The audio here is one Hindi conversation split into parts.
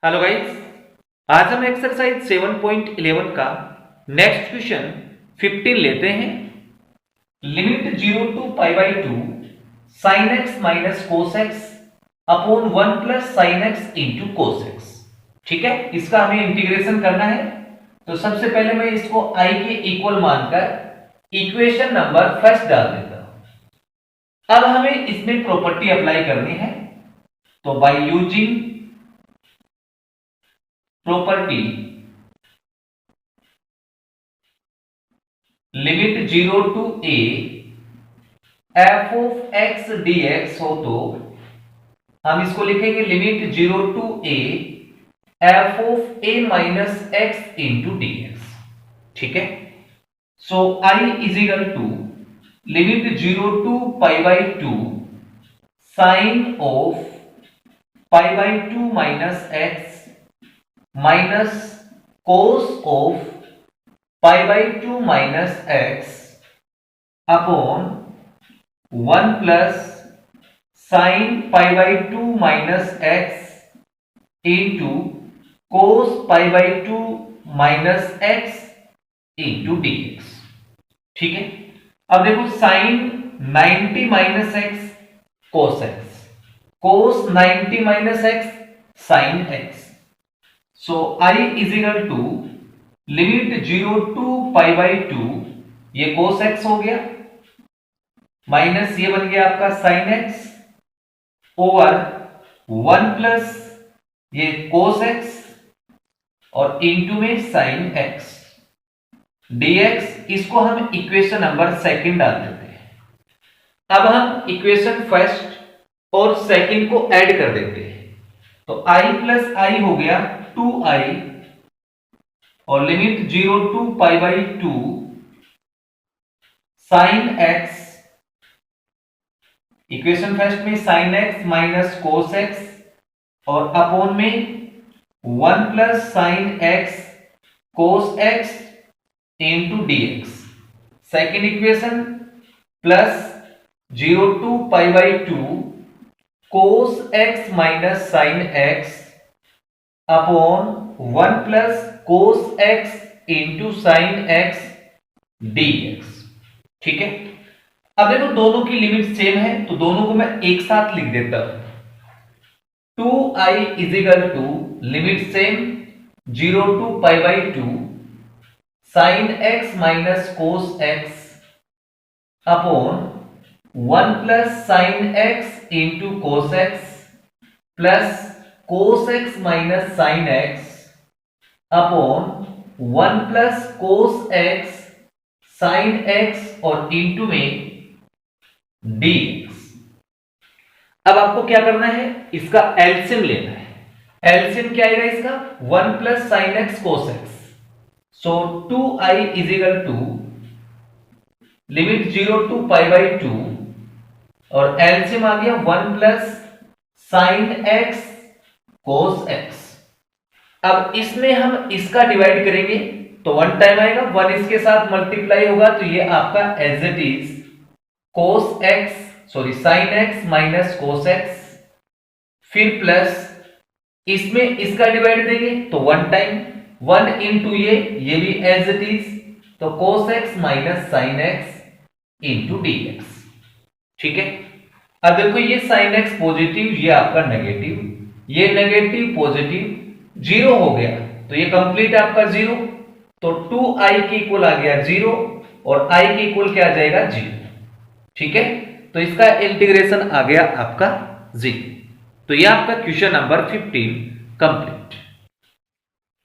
हेलो गाइस, आज हम एक्सरसाइज 7.11 का नेक्स्ट क्वेश्चन 15 लेते हैं। Limit 0 to pi by 2 sine x minus cos x upon 1 plus sine x into cos x. ठीक है, इसका हमें इंटीग्रेशन करना है। तो सबसे पहले मैं इसको i के इक्वल मानकर इक्वेशन नंबर फर्स्ट डाल देता हूं। अब हमें इसमें प्रॉपर्टी अप्लाई करनी है। तो by using property limit 0 to a f of x dx हो तो हम इसको लिखेंगे limit 0 to a f of a minus x into dx। ठीक है, सो I is equal to limit 0 to pi by 2 sine of pi by 2 minus x minus cos of pi by 2 minus x upon 1 plus sine pi by 2 minus x into cos pi by 2 minus x into dx. ठीक है, अब देखो sine 90 minus x cos x, cos 90 minus x sine x. So I is equal to limit 0 to pi by 2, ये कोस एक्स हो गया, माइनस ये बन गया आपका साइन एक्स ओवर 1 प्लस ये कोस एक्स और इंटू में साइन एक्स dx। इसको हम इक्वेशन नंबर सेकंड डाल देते हैं। अब हम इक्वेशन फर्स्ट और सेकंड को ऐड कर देते हैं। तो i प्लस आई हो गया 2i और limit 0 to pi by 2 sine x, equation first में sine x minus cos x और अपॉन में 1 plus sine x cos x into dx. Second equation plus 0 to pi by 2 cos x minus sine x upon 1 plus cos x into sine x dx. ठीक है, अब देखो दोनों की लिमिट सेम है तो दोनों को मैं एक साथ लिख देता हूं। 2i is equal to limit same 0 to pi by 2 sine x minus cos x upon 1 plus sine x into cos x plus cos x minus sine x upon 1 plus cos x sine x और इंटू में dx। अब आपको क्या करना है, इसका एलसीएम लेना है। एलसीएम क्या आएगा इसका 1 plus sine x cos x. So 2i is equal to limit 0 to pi by 2 और एलसीएम आ गया 1 plus sine x cos x. अब इसमें हम इसका डिवाइड करेंगे तो 1 टाइम आएगा, 1 इसके साथ मल्टीप्लाई होगा तो ये आपका as it is cos x sine x minus cos x, फिर प्लस इसमें इसका डिवाइड देंगे तो 1 टाइम 1 इंटू ये भी एज इट इज तो cos x minus sine x into dx. ठीक है, अब देखो ये साइन एक्स पॉजिटिव, ये आपका नेगेटिव, ये नेगेटिव पॉजिटिव, जीरो हो गया तो ये कंप्लीट आपका जीरो। तो 2i के इक्वल आ गया 0 और i के इक्वल क्या आ जाएगा 0। ठीक है, तो इसका इंटीग्रेशन आ गया आपका 0। तो ये आपका क्वेश्चन नंबर 15 कंप्लीट।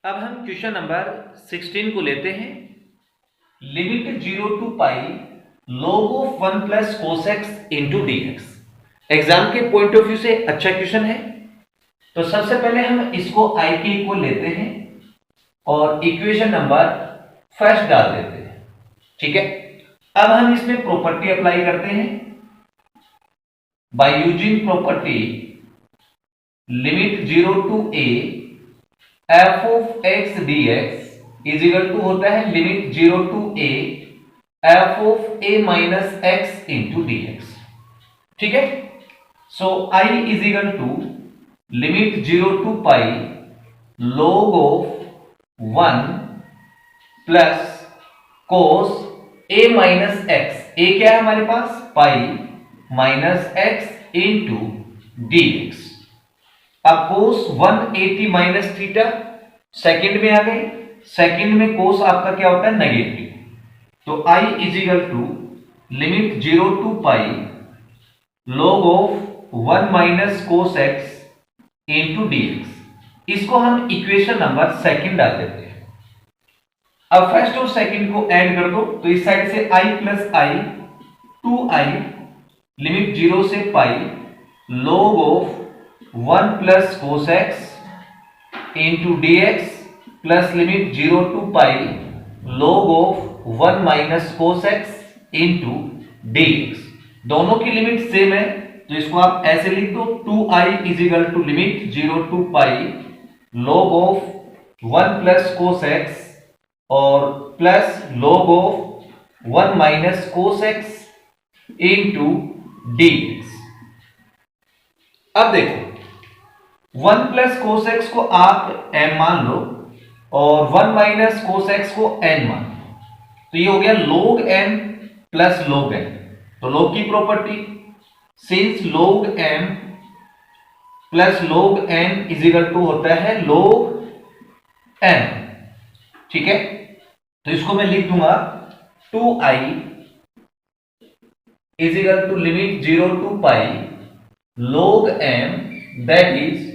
अब हम क्वेश्चन नंबर 16 को लेते हैं। Limit 0 to pi log of 1 plus cos x into dx. Exam के पॉइंट ऑफ व्यू से अच्छा क्वेश्चन है। तो सबसे पहले हम इसको i के इक्वल लेते हैं और इक्वेशन नंबर फर्स्ट डाल देते हैं। ठीक है, अब हम इसमें प्रॉपर्टी अप्लाई करते हैं। By using property limit 0 to a f of x dx is equal to होता है limit 0 to a f of a minus x into dx। ठीक है, सो I is equal to limit 0 to pi log of 1 plus cos a minus x, a क्या है हमारे पास, pi minus x into d x. अब कोस 180 माइनस थीटा सेकेंड में आ गई, सेकेंड में कोस आपका क्या होता है, नेगेटिव। तो i is equal to limit 0 to pi log of 1 minus cos x into d x. इसको हम इक्वेशन नंबर सेकेंड डाल देते हैं। अब फर्स्ट और सेकंड को ऐड कर दो, तो इस साइड से i plus I 2i limit 0 से pi log of 1 plus cos x into d x plus limit 0 to pi log of 1 minus cos x into d x. दोनों की लिमिट सेम है, तो इसको आप ऐसे लिख दो 2i is equal to limit 0 to pi log of 1 plus cos x और plus log of 1 minus cos x into d x. अब देखो 1 प्लस कोस एक्स को आप m मान लो और 1 माइनस कोस एक्स को n मान लो, तो ये हो गया log m plus log n। तो log की property, since log m plus log n is equal to होता है log m, ठीक है। तो इसको मैं लिख दूंगा 2i is equal to limit 0 to pi log m that is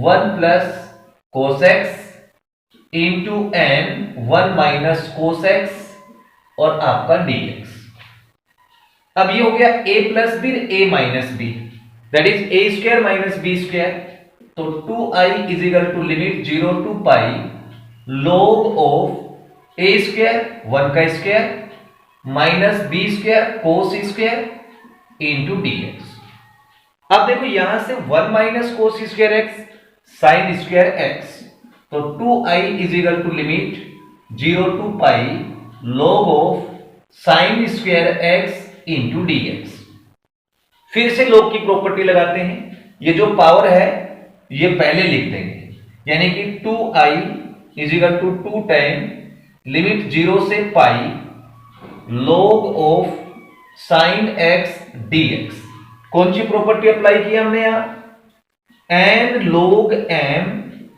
1 plus cos x into n 1 minus cos x और आपका dx। अब ये हो गया a plus b a minus b that is a square minus b square. तो 2i is equal to limit 0 to pi log of a square 1 का square minus b square cos square into dx। अब देखो यहां से 1 minus cos square x sine square x, तो 2i is equal to limit 0 to pi log of sine square x into dx। फिर से log की प्रॉपर्टी लगाते हैं, ये जो पावर है ये पहले लिख देंगे, यानी कि 2i is equal to 2 time limit 0 से pi log of sine x dx। कौन सी प्रॉपर्टी अप्लाई की हमने यहां, n log m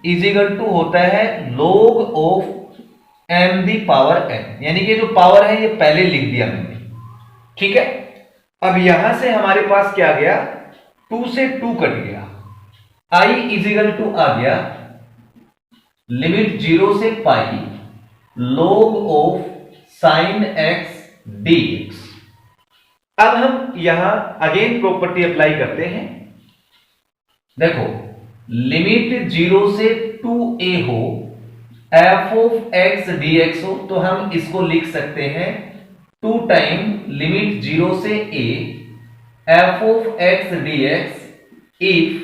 is equal to होता है log of m the power n, यानी कि जो पावर है ये पहले लिख दिया मैंने, ठीक है। अब यहां से हमारे पास क्या आ गया, 2 से 2 कट गया, i इजिकल टू आ गया लिमिट 0 से pi log of sine x dx। अब हम यहां अगेन प्रॉपर्टी अप्लाई करते हैं। देखो लिमिट 0 से 2a हो f ऑफ x dx हो, तो हम इसको लिख सकते हैं 2 टाइम लिमिट 0 से a f of x dx if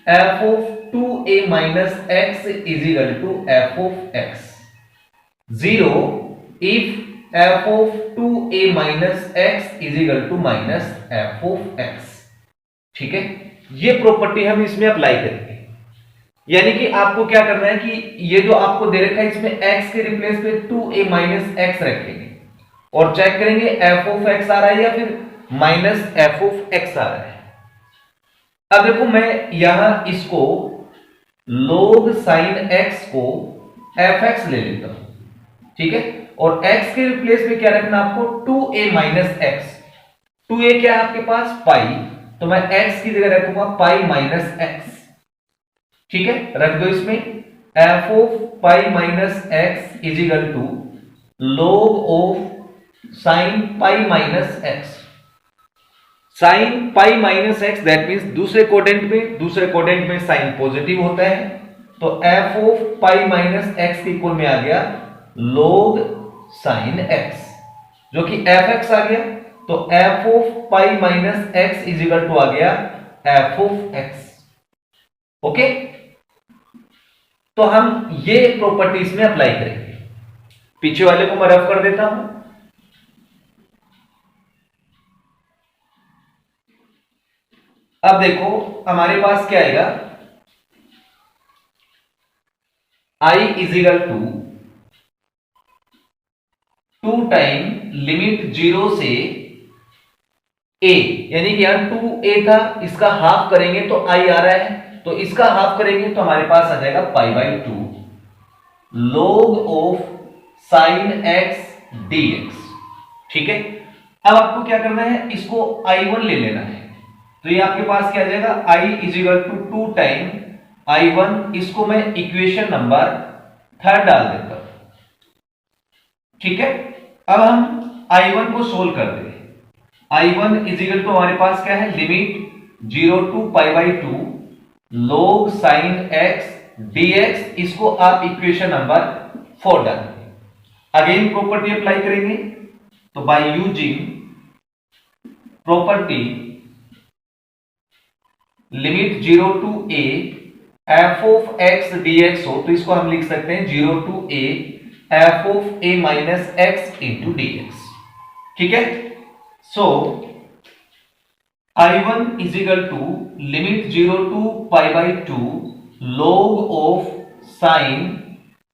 f of 2a minus x is equal to f of x, 0 if f of 2a minus x is equal to minus f of x, ठीक है। ये प्रॉपर्टी हम इसमें अप्लाई करेंगे, यानी कि आपको क्या करना है कि ये जो आपको दे रखा है इसमें x के रिप्लेस पे 2a माइनस x रखेंगे और चेक करेंगे f ऑफ x आ रहा है या फिर माइनस f ऑफ x आ रहा है। अब देखो मैं यहां इसको log साइन x को fx ले लेता हूं, ठीक है, और x के रिप्लेस में क्या रखना आपको 2a माइनस x। 2a क्या है आपके पास, पाई, तो मैं x की जगह रखूंगा पाई माइनस x, ठीक है, रख दो इसमें f of pi minus x is equal to log of sine pi minus x। Sine pi minus x that means दूसरे कोडेंट में साइन पॉजिटिव होता है, तो f of pi minus x के इक्वल में आ गया log साइन x, जो कि fx आ गया, तो f of pi minus x is equal to आ गया f ऑफ x। ओके, तो हम ये प्रॉपर्टीज में अप्लाई करेंगे। पीछे वाले को मैं रफ कर देता हूं। अब देखो हमारे पास क्या आएगा, I is equal to 2 time limit 0 से a, यानी कि यहां 2a था, इसका हाफ करेंगे तो i आ रहा है, तो इसका हाफ करेंगे तो हमारे पास आ जाएगा पाई by 2 log of sign x dx। ठीक है, अब आपको क्या करना है, इसको I1 ले लेना है, तो ये आपके पास क्या आ जाएगा, I is equal to 2 time I1, इसको मैं इक्वेशन नंबर 3 डाल देता हूं। ठीक है, अब हम I1 को सोल्व करते हैं। I1 इज इक्वल टू हमारे पास क्या है, limit 0 to pi by 2 log sine x dx, इसको आप इक्वेशन नंबर 4 डालेंगे। अगेन प्रॉपर्टी अप्लाई करेंगे, तो by using property limit 0 to a f of x dx हो, तो इसको हम लिख सकते हैं 0 to a f of a minus x into dx। ठीक है, so I1 is equal to limit 0 to pi by 2 log of sine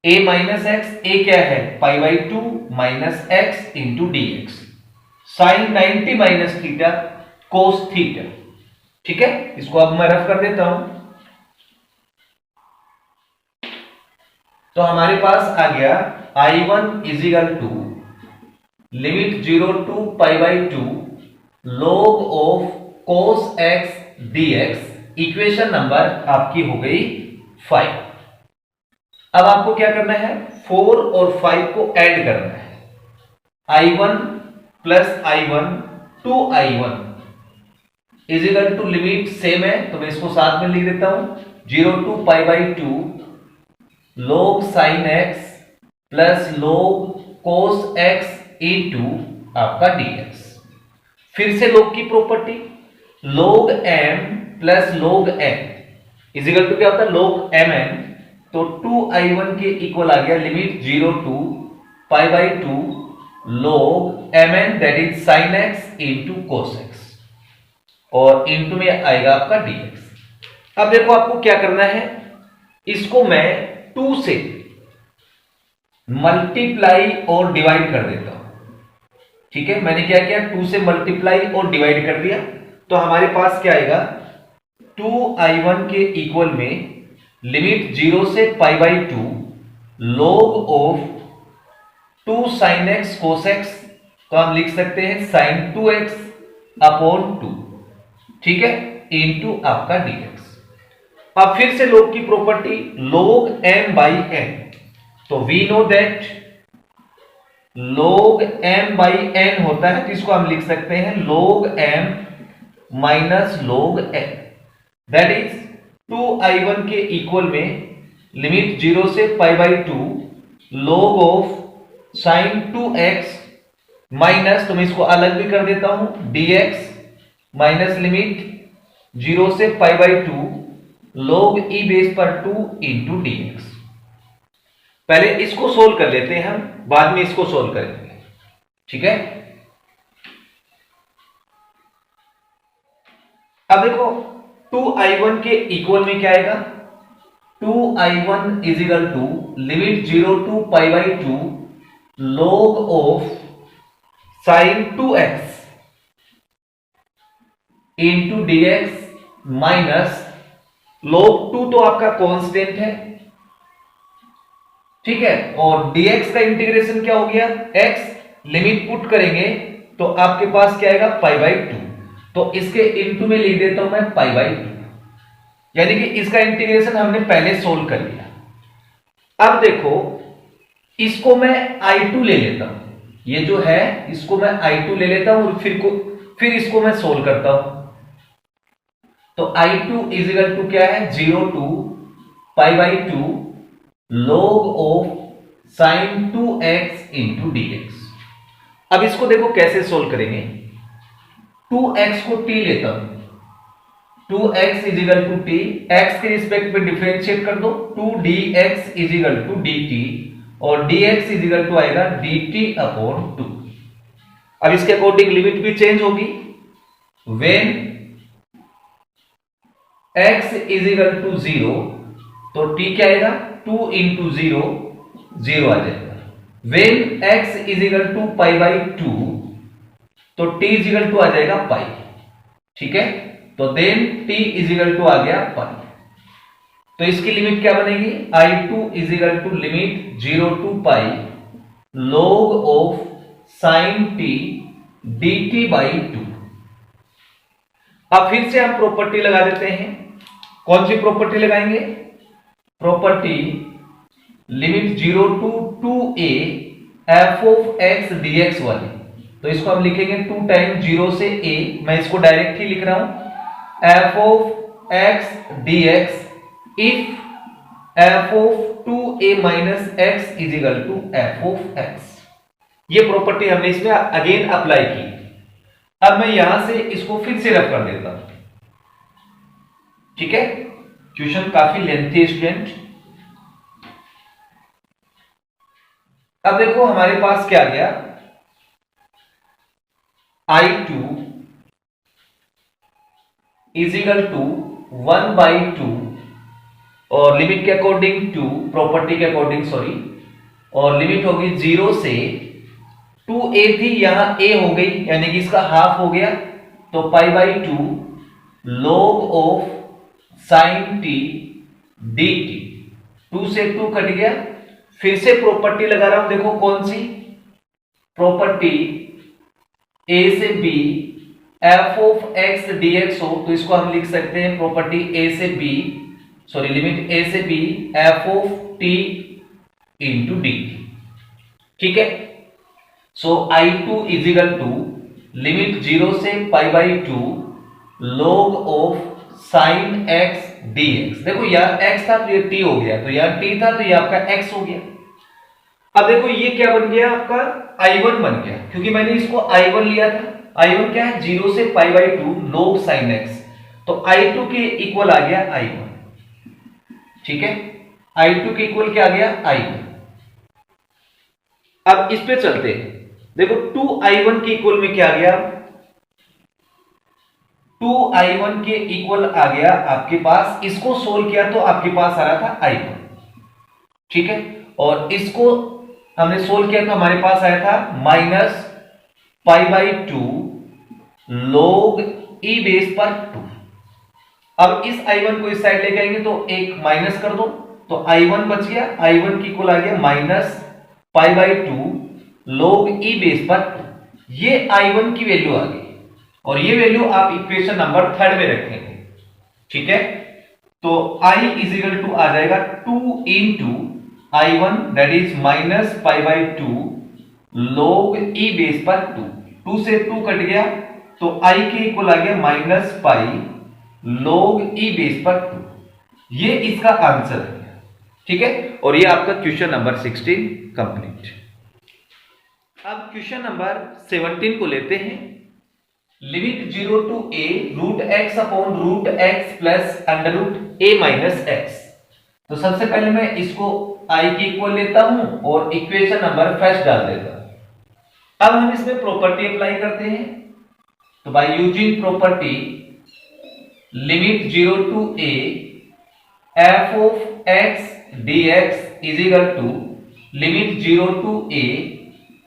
a minus x, a क्या है pi by 2 minus x into dx, sine 90 minus theta cos theta. ठीक है, इसको अब मैं रफ कर देता हूं, तो हमारे पास आ गया I1 is equal to limit 0 to pi by 2 log of cos x dx, equation number आपकी हो गई 5। अब आपको क्या करना है, 4 और 5 को ऐड करना है, I1 plus I1 two I1 is equal to limit same है, तो मैं इसको साथ में लिख देता हूं 0 to pi by 2 log sine x plus log cos x into आपका dx। फिर से log की property log m plus log n is equal to क्या होता है, log mn, तो 2I1 के इक्वल आ गया limit 0 to pi by 2 log mn that is sine x into cos x, और इंटू में आएगा आपका dx। अब देखो आपको क्या करना है, इसको मैं 2 से मल्टीप्लाई और डिवाइड कर देता हूं। ठीक है, मैंने क्या किया, 2 से मल्टीप्लाई और डिवाइड कर दिया, तो हमारे पास क्या आएगा, 2I1 के इक्वल में लिमिट 0 से pi by 2 log of 2 sine x cos x, तो हम लिख सकते हैं साइन 2x अपॉन 2। ठीक है, इंटू आपका dx। अब फिर से log की property log m by n, तो we know that log m by n होता है, तो इसको हम लिख सकते हैं log m minus log n, that is 2I1 के इक्वल में लिमिट 0 से pi by 2 log of sine 2x minus, तो मैं इसको अलग भी कर देता हूं, dx माइनस लिमिट 0 से pi by 2 log e base पर 2 इंटू dx। पहले इसको सोल्व कर लेते हैं हम, बाद में इसको सोल्व करेंगे। ठीक है, अब देखो 2I1 के इक्वल में क्या आएगा, 2I1 is equal to limit 0 to pi by 2 log of sine 2x into dx minus log 2 तो आपका कांस्टेंट है। ठीक है, और dx का इंटीग्रेशन क्या हो गया, x लिमिट पुट करेंगे तो आपके पास क्या आएगा पाई बाई 2, तो इसके इनटू में लिख देता हूं मैं पाई बाई 2, यानी कि इसका इंटीग्रेशन हमने पहले सोल्व कर लिया। अब देखो इसको मैं I2 ले लेता हूं, ये जो है इसको मैं I2 ले लेता हूं और फिर इसको मैं सोल्व करता हूं, तो I2 इज इक्वल टू क्या है, 0 to pi by 2 log of sine 2x into dx। अब इसको देखो कैसे सोल्व करेंगे, 2x को t लेता हूं, 2x is equal to t, x के रिस्पेक्ट में डिफरेंशिएट कर दो, 2dx is equal to dt, और dx इज इक्वल टू आएगा dt अपॉन 2। अब इसके अकॉर्डिंग लिमिट भी चेंज होगी, when x is equal to 0, तो t क्या आएगा 2 इंटू 0 0 आ जाएगा। When x is equal to pi by 2 तो t इज इक्वल टू आ जाएगा पाई। ठीक है, तो then t is equal to आ गया पाई। तो इसकी लिमिट क्या बनेगी, I2 is equal to limit 0 to pi log of sin t dt बाई 2। अब फिर से हम प्रॉपर्टी लगा देते हैं। कौन सी प्रॉपर्टी लगाएंगे, property limit 0 to 2a f of x dx वाली। तो इसको हम लिखेंगे 2 टाइम 0 से a, मैं इसको डायरेक्ट ही लिख रहा हूं f of x dx if f of 2a minus x is equal to f of x। ये प्रॉपर्टी हमने इसमें अगेन अप्लाई की। अब मैं यहां से इसको फिर से रफ कर देता हूं। ठीक है, क्वेश्चन काफी लेंथी है स्टूडेंट। अब देखो हमारे पास क्या गया, I2 is equal to 1 by 2 और लिमिट के अकॉर्डिंग टू प्रॉपर्टी के अकॉर्डिंग सॉरी, और लिमिट होगी 0 से 2a थी, यहां a हो गई यानी कि इसका हाफ हो गया, तो पाई by 2 log of sin t dt। 2 से 2 कट गया। फिर से प्रॉपर्टी लगा रहा हूं, देखो कौन सी प्रॉपर्टी, a से b f of x dx हो तो इसको हम लिख सकते हैं प्रॉपर्टी a से b सॉरी लिमिट a से b f of t into dt। ठीक है, so I2 is equal to limit 0 से pi by 2 log of sin x dx। देखो यार x था तो ये t हो गया, तो यार t था तो ये आपका x हो गया। अब देखो ये क्या बन गया, आपका I1 बन गया, क्योंकि मैंने इसको I1 लिया था। I1 क्या है, 0 से pi by 2 log sin x, तो I2 के इक्वल आ गया I1। ठीक है, I2 के इक्वल क्या आ गया I1। अब इस पे चलते हैं, देखो 2I1 के इक्वल में क्या आ गया, 2I1 के इक्वल आ गया आपके पास, इसको सोल्व किया तो आपके पास आ रहा था I1। ठीक है, और इसको हमने सोल्व किया तो हमारे पास आया था minus pi by 2 log e base पर 2। अब इस I1 को इस साइड लेके आएंगे तो एक माइनस कर दो, तो I1 बच गया, I1 की इक्वल आ गया minus pi by 2 log e base पर 2। ये I1 की वैल्यू आ गई, और ये वैल्यू आप इक्वेशन नंबर 3 में रखेंगे। ठीक है, तो I इज इक्वल टू आ जाएगा 2 into I1 that is minus pi by 2 log e base पर 2। 2 से 2 कट गया, तो I के इक्वल आ गया minus pi log e base पर 2। ये इसका आंसर है। ठीक है, और ये आपका क्वेश्चन नंबर 16 कंप्लीट। अब क्वेश्चन नंबर 17 को लेते हैं। Limit 0 to a root x upon root x plus under root a minus x। तो सबसे पहले मैं इसको I की इक्वल लेता हूं और इक्वेशन नंबर फर्स्ट डाल देता हूं। अब हम इसमें प्रॉपर्टी अप्लाई करते हैं, तो by using property limit 0 to a f of x dx is equal to limit 0 to a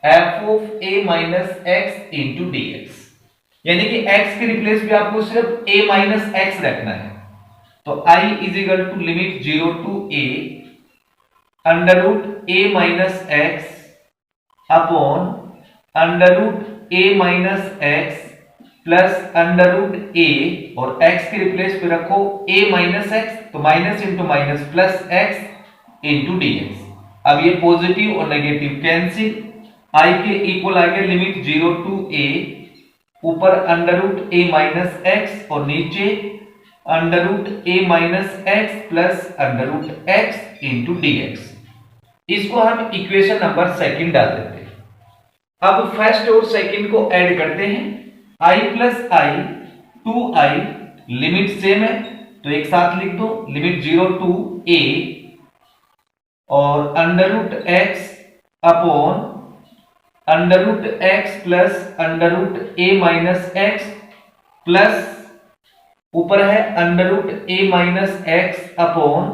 f of a minus x into dx। यानी कि x के रिप्लेस में आपको सिर्फ a माइनस x रखना है, तो I is equal to limit 0 to a under root a minus x upon under root a minus x plus under root a, और x के रिप्लेस पे रखो a माइनस x, तो minus into minus plus x into dx। अब ये पॉजिटिव और नेगेटिव कैंसिल, I के इक्वल आ गया लिमिट 0 टू a ऊपर under root a minus x और नीचे under root a minus x plus under root x into dx। इसको हम इक्वेशन नंबर सेकंड डाल देते हैं। अब फर्स्ट और सेकंड को ऐड करते हैं, I plus I 2I limit same है तो एक साथ लिख दो, लिमिट 0 टू a और under root x upon under root x plus under root a minus x plus ऊपर है under root a minus x upon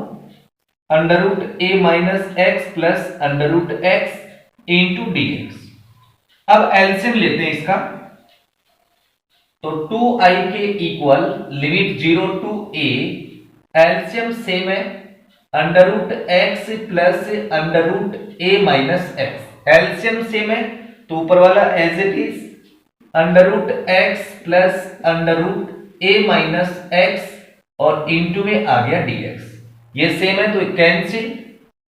under root a minus x plus under root x into d x. अब एलसीएम लेते हैं इसका, तो 2i के equal limit 0 to a, LCM same है under root x plus under root a minus x, LCM same है तो ऊपर वाला as it is under root x plus under root a minus x और इंटू में आ गया dx, ये सेम है तो कैंसिल,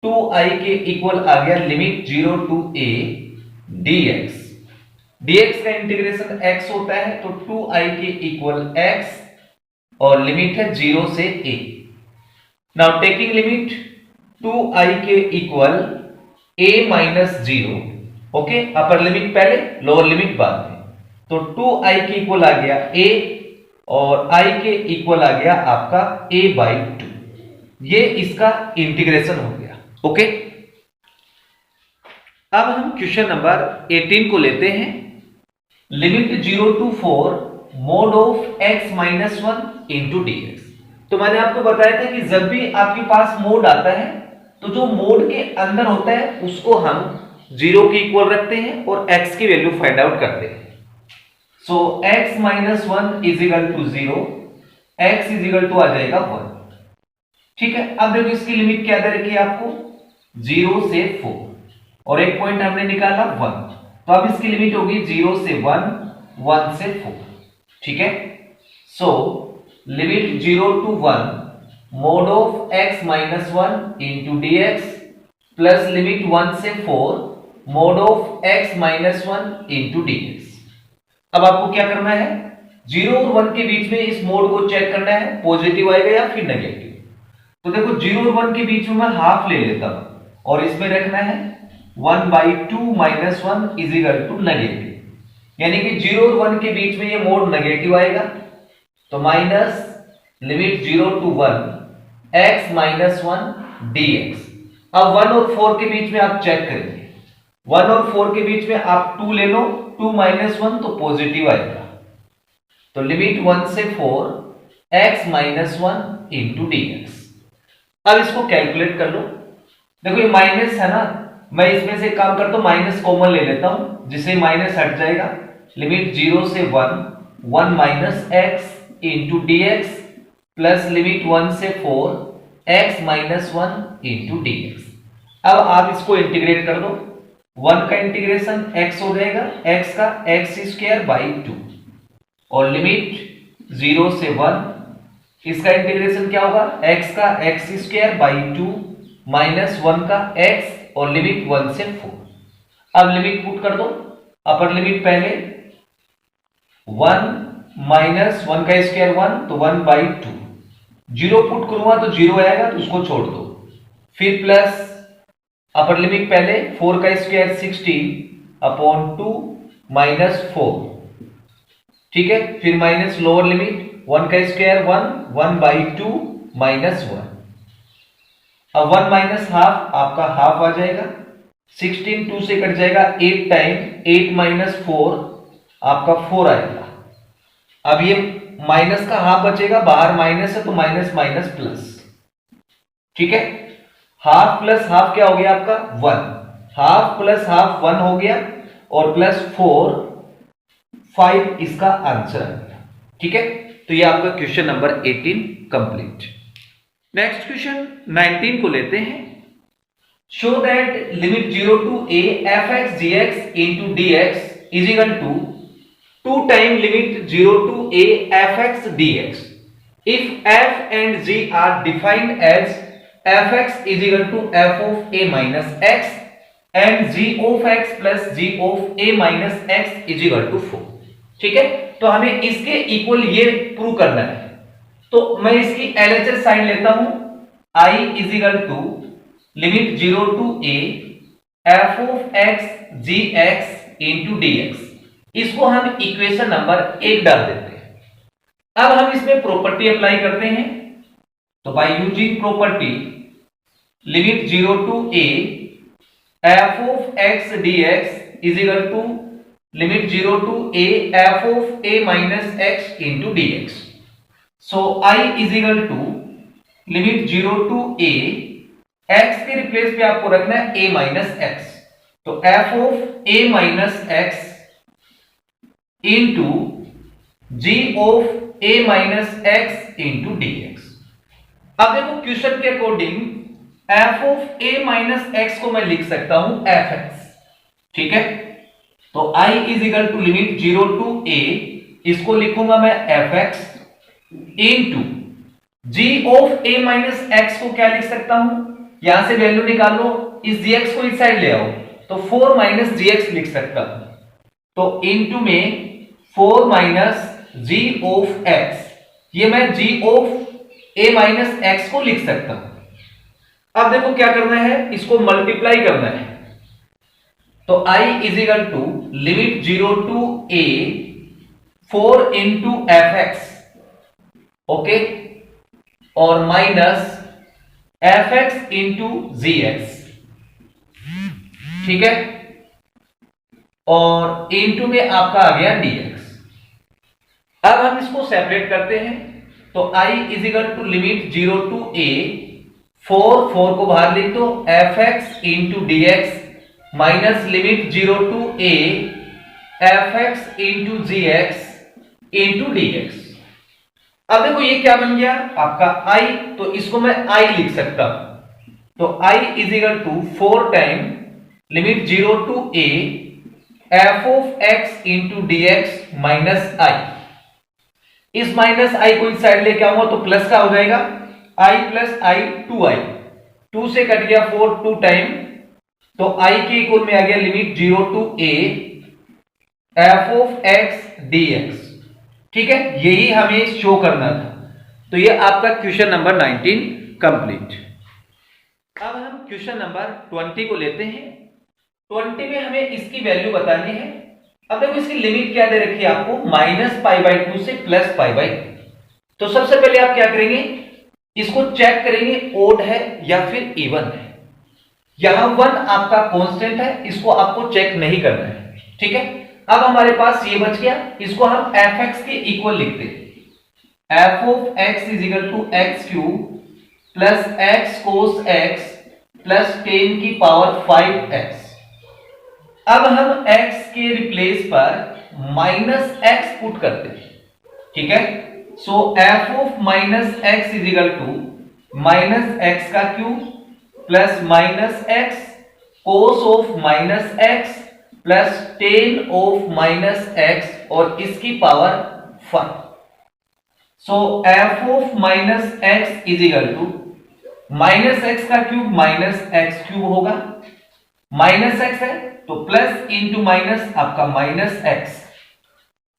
2i के इक्वल आ गया limit 0 to a dx, dx का इंटीग्रेशन x होता है तो 2i के इक्वल x और लिमिट है 0 से a। Now taking limit 2i के equal a minus 0, okay, upper limit पहले लोअर लिमिट बाद में, तो 2i के इक्वल आ गया a और i के इक्वल आ गया आपका a बाई 2, ये इसका इंटीग्रेशन हो गया, ओके। अब हम क्वेश्चन नंबर 18 को लेते हैं, limit 0 to 4 mod of x minus 1 into d x. तो मैंने आपको बताया था कि जब भी आपके पास मोड आता है तो जो मोड के अंदर होता है उसको हम 0 के इक्वल रखते हैं और x की वैल्यू फाइंड आउट करते हैं। So x minus 1 is equal to 0, x is equal to आ जाएगा 1, ठीक है। अब देखो इसकी लिमिट क्या दे रखी है आपको, 0 से 4 और एक पॉइंट हमने निकाला 1, तो अब इसकी लिमिट होगी 0 से 1, 1 से 4, ठीक है। So limit 0 to 1 mod of x minus 1 into d x plus limit 1 से 4 mod of x minus 1 into d x. अब आपको क्या करना है, 0 और 1 के बीच में इस मोड को चेक करना है, पॉजिटिव आएगा या फिर नेगेटिव। तो देखो 0 और 1 के बीच में मैं हाफ ले लेता हूं और इसमें रखना है 1/2 minus 1 is equal to negative, यानी कि 0 और 1 के बीच में ये मोड नेगेटिव आएगा, तो minus limit 0 to 1 x minus 1 dx। अब 1 और 4 के बीच में आप चेक करेंगे, 1 और 4 के बीच में आप 2 ले लो, 2 माइनस 1 तो पॉजिटिव आएगा, तो लिमिट 1 से 4 x माइनस 1 इंटू dx। अब इसको कैलकुलेट कर लो, देखो ये माइनस है ना, मैं इसमें से काम करता हूं माइनस कॉमन ले लेता हूं जिससे माइनस हट जाएगा, लिमिट 0 से 1 1 minus x into d x plus limit 1 से 4 x minus 1 into d x. अब आप इसको इंटीग्रेट कर दो, 1 का इंटीग्रेशन x हो जाएगा, x का x स्क्वायर बाई 2 और लिमिट 0 से 1, इसका इंटीग्रेशन क्या होगा, x का x स्क्वायर बाई 2 माइनस 1 का x और लिमिट 1 से 4। अब लिमिट पुट कर दो, अपर लिमिट पहले 1 माइनस 1 का स्क्वायर 1 तो 1/2, 0 पुट करूंगा तो 0 आएगा तो उसको छोड़ दो, फिर प्लस अपर लिमिट पहले 4 का स्क्वायर 16 अपॉन 2 माइनस 4, ठीक है, फिर माइनस लोअर लिमिट 1 का स्क्वायर 1 1/2 माइनस 1। अब 1 माइनस हाफ आपका हाफ आ जाएगा, 16 2 से कट जाएगा, 8 टाइम 8 माइनस 4 आपका 4 आएगा। अब ये माइनस का हाफ बचेगा, बाहर माइनस है तो माइनस माइनस प्लस, ठीक है। हाफ प्लस हाफ क्या हो गया आपका 1, हाफ प्लस हाफ 1 हो गया और प्लस 4 5 इसका आंसर आ गया, ठीक है। तो ये आपका question number 18 complete. Next question 19 को लेते हैं, show that limit 0 to a f(x) dx into dx is equal to 2 time limit 0 to a f(x) dx if f and g are defined as f(x) is equal to f of a minus x and g of x plus g of a minus x is equal to 4, ठीक है। तो हमें इसके इक्वल ये प्रूव करना है, तो मैं इसकी LHS साइन लेता हूं, I is equal to limit 0 to a f of x gx into dx, इसको हम इक्वेशन नंबर 1 डाल देते हैं। अब हम इसमें प्रॉपर्टी अप्लाई करते हैं, तो by using property limit 0 to a f of x dx is equal to limit 0 to a f of a minus x into dx। So I is equal to limit 0 to a x के रिप्लेस पे आपको रखना है a माइनस एक्स, तो f of a minus x into g of a minus x into dx। अब देखो क्वेश्चन के according f of a minus x को मैं लिख सकता हूं fx, ठीक है। तो I is equal to limit 0 to a, इसको लिखूंगा मैं fx into g of a minus x को क्या लिख सकता हूं, यहां से वैल्यू निकालो, इस gx को इस साइड ले आओ, तो 4 माइनस gx लिख सकता हूं, तो इंटू में 4 माइनस g ऑफ x, ये मैं g of a minus x को लिख सकता हूं। अब देखो क्या करना है, इसको मल्टीप्लाई करना है, तो I is equal to limit 0 to a 4 into f x, okay, और minus f x into g x, ठीक है, और इंटू में आपका आ गया dx। अब हम इसको सेपरेट करते हैं, तो I is equal to limit 0 to a 4 को बाहर लिख दो, f x into d x minus limit 0 to a f x into g x into d x. अब देखो ये क्या बन गया आपका I, तो इसको मैं I लिख सकता हूं, तो I is equal to 4 time limit 0 to a f of x into d x minus I। इस माइनस I को इस साइड लेके आऊंगा तो प्लस का हो जाएगा, I प्लस I 2i, 2 से कट गया 4 2 टाइम, तो I के इक्वल में आ गया limit 0 to a f of x d x, ठीक है। यही हमें शो करना था, तो ये आपका क्वेश्चन नंबर 19 कंप्लीट। अब हम क्वेश्चन नंबर 20 को लेते हैं। 20 में हमें इसकी वैल्यू बतानी है। अब देखो इसकी लिमिट क्या दे रखी है आपको, -π/2 से +π/2। तो सबसे पहले आप क्या करेंगे, इसको चेक करेंगे ओड है या फिर इवन है। यहां 1 आपका कांस्टेंट है, इसको आपको चेक नहीं करना है, ठीक है। अब हमारे पास ये बच गया, इसको हम fx के इक्वल लिखते हैं, f of x is equal to x³ plus x cos x plus 10 की पावर 5x। अब हम x के रिप्लेस पर माइनस x पुट करते हैं, ठीक है। So f of minus x is equal to minus x का cube plus minus x cos of minus x plus 10 of minus x और इसकी power 5। So f of minus x is equal to minus x का क्यूब माइनस x³ होगा, माइनस x है तो प्लस इंटू माइनस आपका minus x,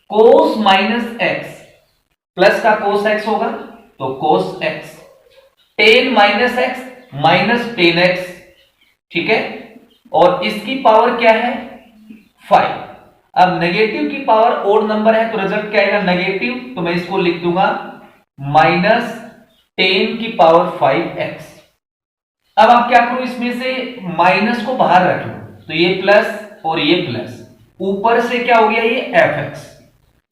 cos minus x plus का कोस x होगा तो cos x, 10 minus x minus 10x, ठीक है, और इसकी पावर क्या है 5। अब नेगेटिव की पावर ओड नंबर है तो रिजल्ट क्या आएगा नेगेटिव, तो मैं इसको लिख दूंगा -10 की पावर 5x। अब आप क्या करो, इसमें से माइनस को बाहर रख लो, तो ये प्लस और ये प्लस, ऊपर से क्या हो गया ये fx,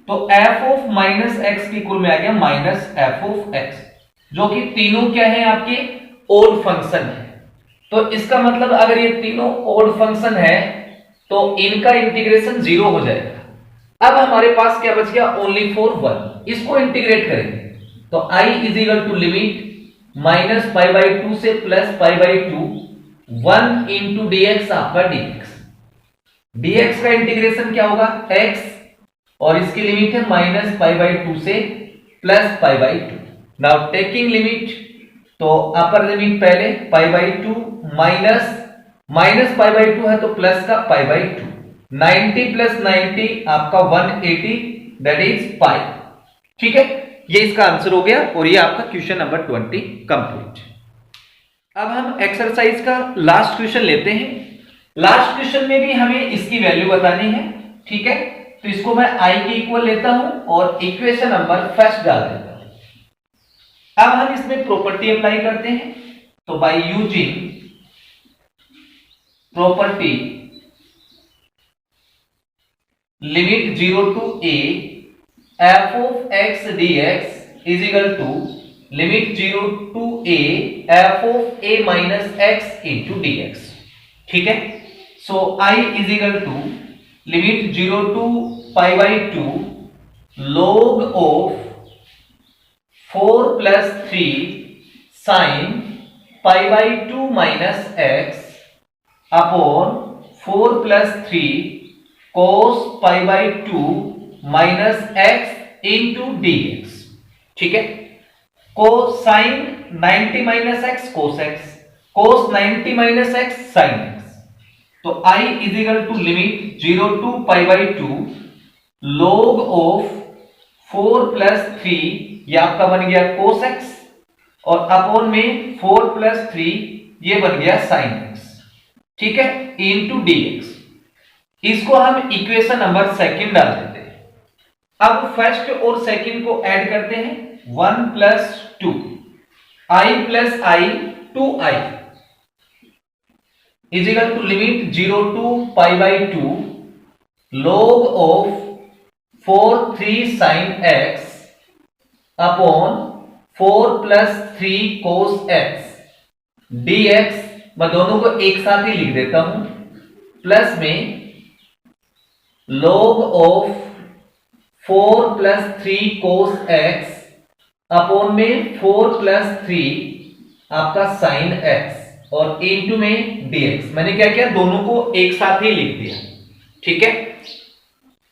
तो f ऑफ माइनस एक्स की इक्वल में आ गया माइनस f ऑफ x, जो कि तीनों क्या है आपके ओड फंक्शन है। तो इसका मतलब अगर ये तीनों ओड फंक्शन है तो इनका इंटीग्रेशन 0 हो जाएगा। अब हमारे पास क्या बच गया ओनली फॉर 1, इसको इंटीग्रेट करेंगे, तो I is equal to limit -π/2 से +π/2 1 इंटू dx आपका dx। dx का इंटीग्रेशन क्या होगा x, और इसकी लिमिट है -π/2 से +π/2। नाउ टेकिंग लिमिट, तो अपर लिमिट पहले π/2 माइनस π/2 है तो प्लस का π/2, 90 प्लस 90 आपका 180 दैट इज पाई, ठीक है। ये इसका आंसर हो गया और ये आपका क्वेश्चन नंबर 20 कंप्लीट। अब हम एक्सरसाइज का लास्ट क्वेश्चन लेते हैं। लास्ट क्वेश्चन में भी हमें इसकी वैल्यू बतानी है, ठीक है। तो इसको मैं I के इक्वल लेता हूं और इक्वेशन नंबर फर्स्ट डाल देता हूं। अब हम इसमें प्रॉपर्टी अप्लाई करते हैं, तो by using property limit 0 to a f of x dx is equal to limit 0 to a f of a minus x into dx। ठीक है, सो I is equal to limit 0 to pi by 2 log of 4 plus 3 sine pi by 2 minus x upon 4 plus 3 cos pi by 2 minus x into dx। ठीक है, cosine 90 minus x cos x, cos 90 minus x sine x. तो I is equal to limit 0 to pi by 2 log of 4 plus 3, ये आपका बन गया कोस एक्स, और अपॉन में 4 प्लस 3 ये बन गया साइन एक्स। ठीक है, इंटू dx। इसको हम इक्वेशन नंबर सेकंड डाल देते हैं। अब फर्स्ट और सेकंड को ऐड करते हैं, 1 plus 2 I plus I 2I is equal to limit 0 to pi by 2 log of 4 3 sine x upon 4 plus 3 cos x dx। मैं दोनों को एक साथ ही लिख देता हूं, प्लस में log of 4 plus 3 cos x upon में 4 प्लस 3 आपका साइन x और इंटू में dx। मैंने क्या किया, दोनों को एक साथ ही लिख दिया। ठीक है,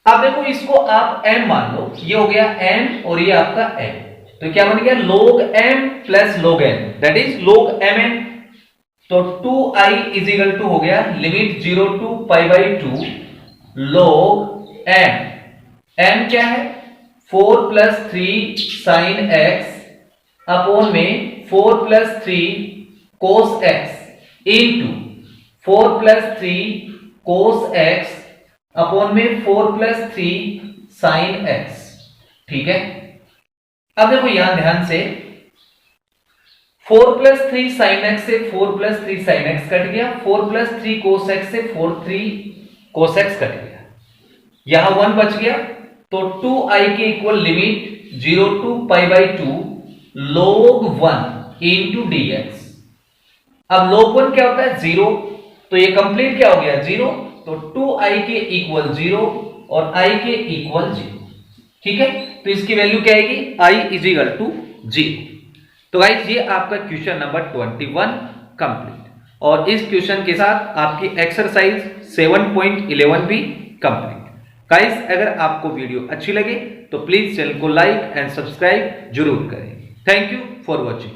अब देखो इसको आप m मान लो, ये हो गया m और ये आपका n, तो क्या बन गया log m plus log n, that is log mn। तो 2I इज इक्वल टू हो गया limit 0 to pi by 2 log m। m क्या है, 4 प्लस 3 साइन x अपॉन में 4 plus 3 cos x into 4 plus 3 cos x upon में 4 प्लस 3 साइन x। ठीक है, अब देखो यहां ध्यान से 4 प्लस 3 साइन x से 4 प्लस 3 साइन x कट गया, 4 प्लस 3 कोस x से 4 3 कोस x कट गया, यहां 1 बच गया। तो 2I के equal limit 0 to pi by 2 log 1 into dx। अब log 1 क्या होता है, 0, तो ये कंप्लीट क्या हो गया 0, तो 2I के इक्वल 0 और I के इक्वल 0। ठीक है, तो इसकी वैल्यू क्या आएगी, I इज इक्वल टू 0। तो गाइस ये आपका क्वेश्चन नंबर 21 कंप्लीट, और इस क्वेश्चन के साथ आपकी एक्सरसाइज 7.11 भी कंप्लीट। गाइस अगर आपको वीडियो अच्छी लगे तो प्लीज चैनल को लाइक एंड सब्सक्राइब जरूर करें। Thank you for watching.